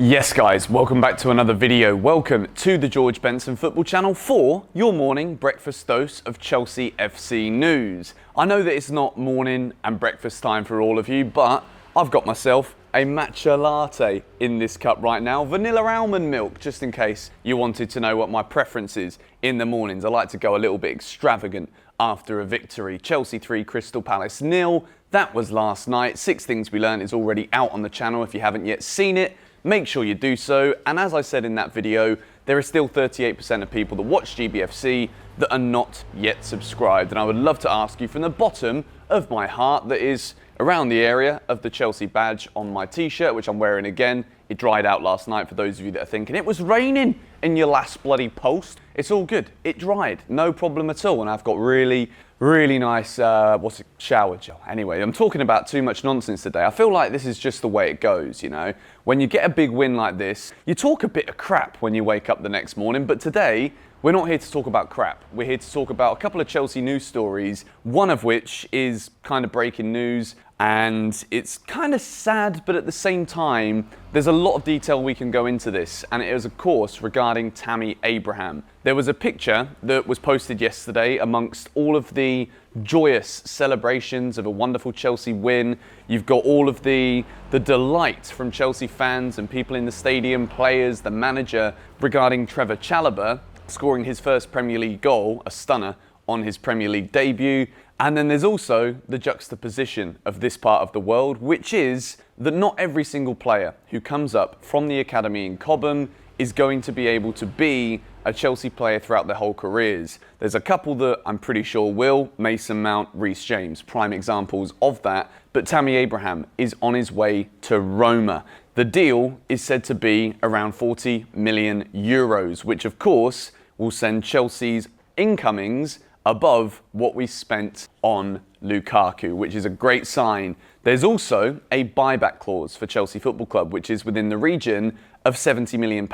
Yes guys, welcome back to another video. Welcome to the George Benson Football Channel for your morning breakfast dose of Chelsea FC news. I know that it's not morning and breakfast time for all of you, but I've got myself a matcha latte in this cup right now. Vanilla almond milk, just in case you wanted to know what my preference is in the mornings. I like to go a little bit extravagant after a victory. Chelsea 3, Crystal Palace 0. That was last night. 6 Things We Learned is already out on the channel. If you haven't yet seen it, make sure you do so. And as I said in that video, there are still 38% of people that watch GBFC that are not yet subscribed. And I would love to ask you from the bottom of my heart, that is around the area of the Chelsea badge on my t-shirt, which I'm wearing again. It dried out last night for those of you that are thinking it was raining in your last bloody post. It's all good. It dried, no problem at all. And I've got really nice, shower gel. Anyway, I'm talking about too much nonsense today. I feel like this is just the way it goes, you know. When you get a big win like this, you talk a bit of crap when you wake up the next morning. But today, we're not here to talk about crap. We're here to talk about a couple of Chelsea news stories, one of which is kind of breaking news. And it's kind of sad, but at the same time, there's a lot of detail we can go into this. And it is, of course, regarding Tammy Abraham. There was a picture that was posted yesterday amongst all of the joyous celebrations of a wonderful Chelsea win. You've got all of the delight from Chelsea fans and people in the stadium, players, the manager, regarding Trevoh Chalobah scoring his first Premier League goal, a stunner, on his Premier League debut. And then there's also the juxtaposition of this part of the world, which is that not every single player who comes up from the academy in Cobham is going to be able to be a Chelsea player throughout their whole careers. There's a couple that I'm pretty sure will, Mason Mount, Reece James, prime examples of that. But Tammy Abraham is on his way to Roma. The deal is said to be around 40 million euros, which of course will send Chelsea's incomings above what we spent on Lukaku, which is a great sign. There's also a buyback clause for Chelsea Football Club, which is within the region of £70 million,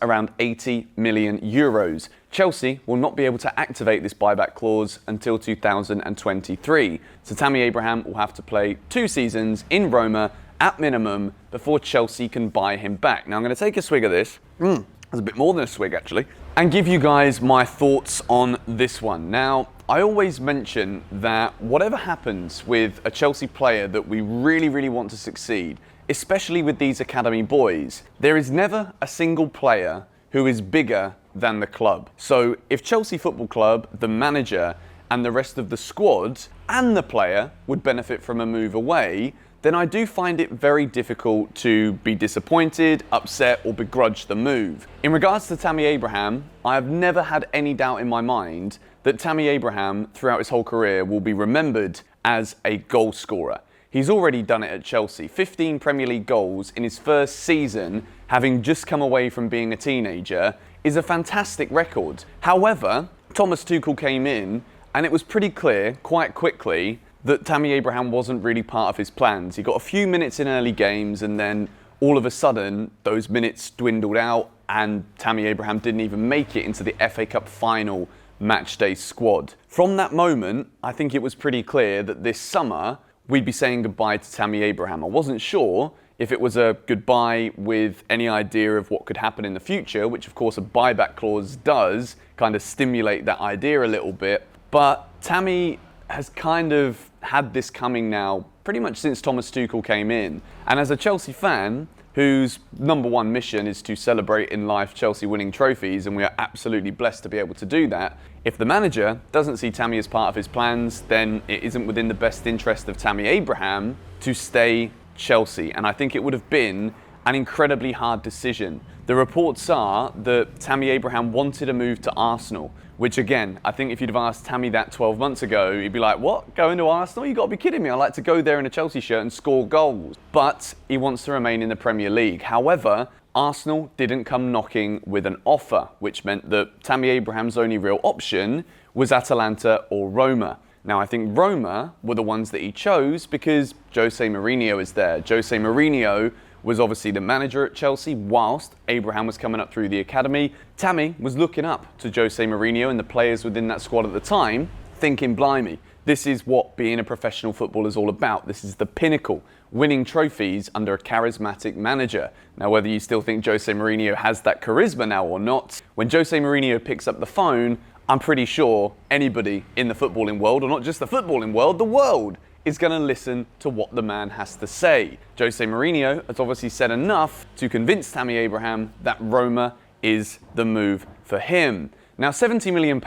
around 80 million euros. Chelsea will not be able to activate this buyback clause until 2023. So Tammy Abraham will have to play 2 seasons in Roma at minimum before Chelsea can buy him back. Now I'm going to take a swig of this. There's a bit more than a swig actually, and give you guys my thoughts on this one. Now, I always mention that whatever happens with a Chelsea player that we really want to succeed, especially with these academy boys, there is never a single player who is bigger than the club. So if Chelsea Football Club, the manager, and the rest of the squad and the player would benefit from a move away, then I do find it very difficult to be disappointed, upset, or begrudge the move. In regards to Tammy Abraham, I have never had any doubt in my mind that Tammy Abraham, throughout his whole career, will be remembered as a goal scorer. He's already done it at Chelsea. 15 Premier League goals in his first season, having just come away from being a teenager, is a fantastic record. However, Thomas Tuchel came in, and it was pretty clear, quite quickly, that Tammy Abraham wasn't really part of his plans. He got a few minutes in early games, and then all of a sudden, those minutes dwindled out, and Tammy Abraham didn't even make it into the FA Cup final matchday squad. From that moment, I think it was pretty clear that this summer, we'd be saying goodbye to Tammy Abraham. I wasn't sure if it was a goodbye with any idea of what could happen in the future, which of course a buyback clause does kind of stimulate that idea a little bit. But Tammy has kind of had this coming now pretty much since Thomas Tuchel came in. And as a Chelsea fan whose number one mission is to celebrate in life Chelsea winning trophies, and we are absolutely blessed to be able to do that, if the manager doesn't see Tammy as part of his plans, then it isn't within the best interest of Tammy Abraham to stay Chelsea. And I think it would have been an incredibly hard decision. The reports are that Tammy Abraham wanted a move to Arsenal, which again, I think if you'd have asked Tammy that 12 months ago, he'd be like, what, going to Arsenal? You got to be kidding me. I like to go there in a Chelsea shirt and score goals. But he wants to remain in the Premier League. However, Arsenal didn't come knocking with an offer, which meant that Tammy Abraham's only real option was Atalanta or Roma. Now, I think Roma were the ones that he chose because Jose Mourinho is there. Jose Mourinho was obviously the manager at Chelsea whilst Abraham was coming up through the academy. Tammy was looking up to Jose Mourinho and the players within that squad at the time, thinking, blimey, This is what being a professional footballer is all about. This is the pinnacle, winning trophies under a charismatic manager. Now, whether you still think Jose Mourinho has that charisma now or not, when Jose Mourinho picks up the phone, I'm pretty sure anybody in the footballing world, or not just the footballing world, the world, is going to listen to what the man has to say. Jose Mourinho has obviously said enough to convince Tammy Abraham that Roma is the move for him. Now, £70 million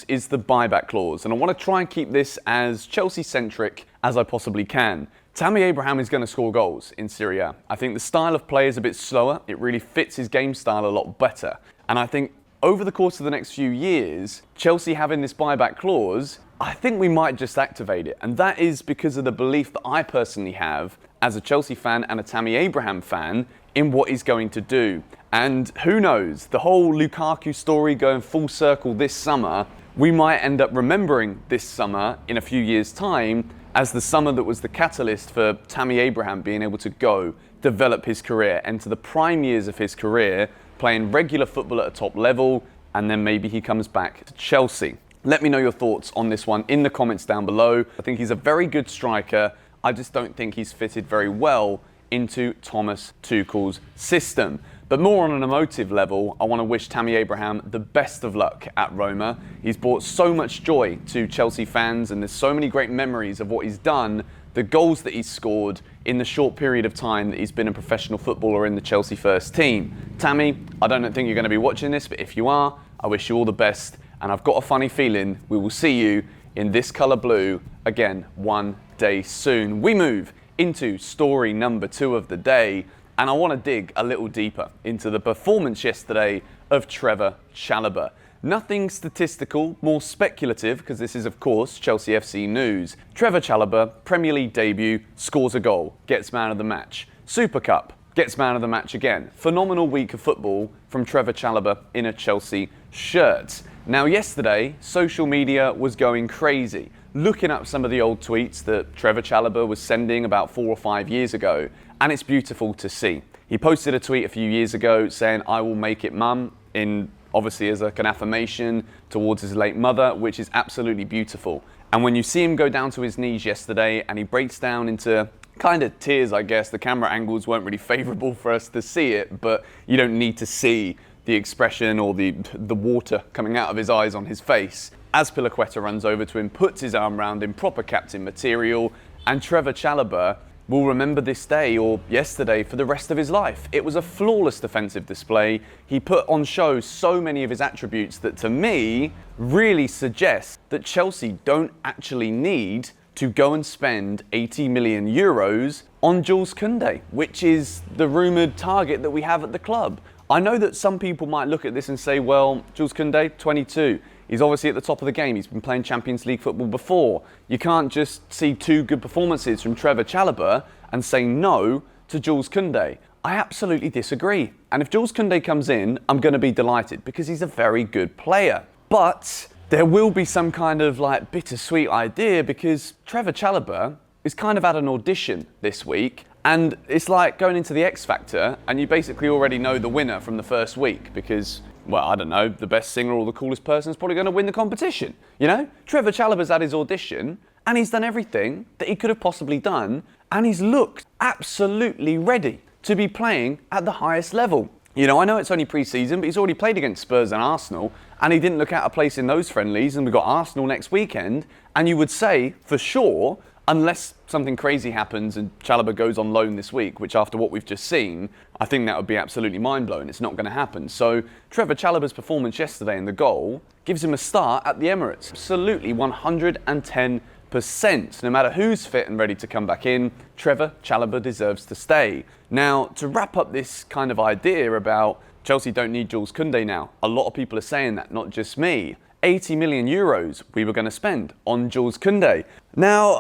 is the buyback clause, and I want to try and keep this as Chelsea-centric as I possibly can. Tammy Abraham is going to score goals in Serie A. I think the style of play is a bit slower. It really fits his game style a lot better. And I think over the course of the next few years, Chelsea having this buyback clause, I think we might just activate it. And that is because of the belief that I personally have as a Chelsea fan and a Tammy Abraham fan in what he's going to do. And who knows, the whole Lukaku story going full circle this summer, we might end up remembering this summer in a few years' time as the summer that was the catalyst for Tammy Abraham being able to go, develop his career, enter the prime years of his career, playing regular football at a top level, and then maybe he comes back to Chelsea. Let me know your thoughts on this one in the comments down below. I think he's a very good striker. I just don't think he's fitted very well into Thomas Tuchel's system. But more on an emotive level, I want to wish Tammy Abraham the best of luck at Roma. He's brought so much joy to Chelsea fans, and there's so many great memories of what he's done, the goals that he's scored in the short period of time that he's been a professional footballer in the Chelsea first team. Tammy, I don't think you're going to be watching this, but if you are, I wish you all the best. And I've got a funny feeling we will see you in this colour blue again one day soon. We move into story number 2 of the day, and I want to dig a little deeper into the performance yesterday of Trevoh Chalobah. Nothing statistical, more speculative, because this is, of course, Chelsea FC news. Trevoh Chalobah, Premier League debut, scores a goal, gets man of the match. Super Cup, gets man of the match again. Phenomenal week of football from Trevoh Chalobah in a Chelsea shirt. Now, yesterday, social media was going crazy, looking up some of the old tweets that Trevoh Chalobah was sending about 4 or 5 years ago, and it's beautiful to see. He posted a tweet a few years ago saying, "I will make it, mum," in obviously as like an affirmation towards his late mother, which is absolutely beautiful. And when you see him go down to his knees yesterday and he breaks down into kind of tears, I guess, the camera angles weren't really favourable for us to see it, but you don't need to see the expression or the water coming out of his eyes on his face. As Pilaqueta runs over to him, puts his arm around him, proper captain material, and Trevoh Chalobah will remember this day or yesterday for the rest of his life. It was a flawless defensive display. He put on show so many of his attributes that, to me, really suggest that Chelsea don't actually need to go and spend 80 million euros on Jules Koundé, which is the rumoured target that we have at the club. I know that some people might look at this and say, well, Jules Koundé, 22. He's obviously at the top of the game. He's been playing Champions League football before. You can't just see 2 good performances from Trevoh Chalobah and say no to Jules Koundé. I absolutely disagree. And if Jules Koundé comes in, I'm going to be delighted because he's a very good player. But there will be some kind of like bittersweet idea because Trevoh Chalobah is kind of at an audition this week. And it's like going into the X Factor and you basically already know the winner from the first week because, well, I don't know, the best singer or the coolest person is probably going to win the competition. You know, Trevoh Chalobah's at his audition and he's done everything that he could have possibly done, and he's looked absolutely ready to be playing at the highest level. You know, I know it's only pre-season, but he's already played against Spurs and Arsenal, and he didn't look out of place in those friendlies, and we've got Arsenal next weekend, and you would say, for sure, unless something crazy happens and Chalobah goes on loan this week, which after what we've just seen, I think that would be absolutely mind-blowing. It's not going to happen. So Trevoh Chalobah's performance yesterday in the goal gives him a start at the Emirates. Absolutely 110%. No matter who's fit and ready to come back in, Trevoh Chalobah deserves to stay. Now, to wrap up this kind of idea about Chelsea don't need Jules Koundé now, a lot of people are saying that, not just me. 80 million euros we were going to spend on Jules Koundé. Now,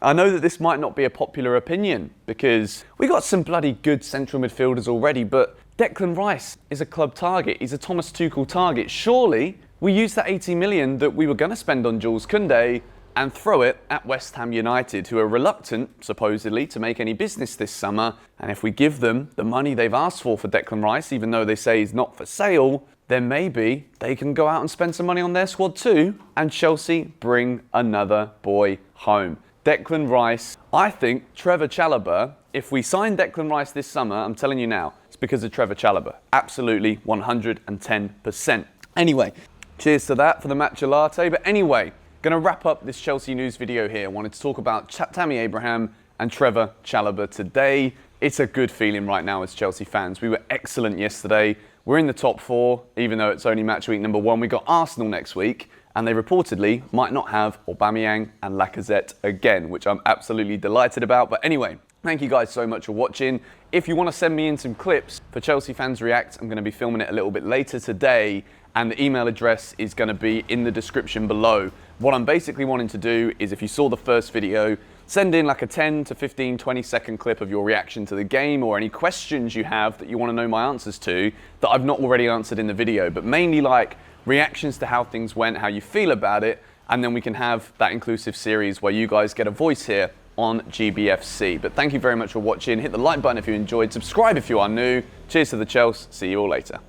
I know that this might not be a popular opinion because we got some bloody good central midfielders already, but Declan Rice is a club target. He's a Thomas Tuchel target. Surely we use that 80 million that we were going to spend on Jules Koundé and throw it at West Ham United, who are reluctant, supposedly, to make any business this summer. And if we give them the money they've asked for Declan Rice, even though they say he's not for sale, then maybe they can go out and spend some money on their squad too, and Chelsea bring another boy home. Declan Rice. I think Trevoh Chalobah, if we sign Declan Rice this summer, I'm telling you now, it's because of Trevoh Chalobah. Absolutely 110%. Anyway, cheers to that for the matcha latte. But anyway, going to wrap up this Chelsea news video here. I wanted to talk about Tammy Abraham and Trevoh Chalobah today. It's a good feeling right now as Chelsea fans. We were excellent yesterday. We're in the top 4, even though it's only match week number 1. We got Arsenal next week, and they reportedly might not have Aubameyang and Lacazette again, which I'm absolutely delighted about. But anyway, thank you guys so much for watching. If you want to send me in some clips for Chelsea Fans React, I'm going to be filming it a little bit later today, and the email address is going to be in the description below. What I'm basically wanting to do is, if you saw the first video, send in like a 10 to 15, 20-second clip of your reaction to the game, or any questions you have that you want to know my answers to that I've not already answered in the video, but mainly like reactions to how things went, how you feel about it, and then we can have that inclusive series where you guys get a voice here on GBFC. But thank you very much for watching. Hit the like button if you enjoyed, subscribe if you are new. Cheers to the Chelsea. See you all later.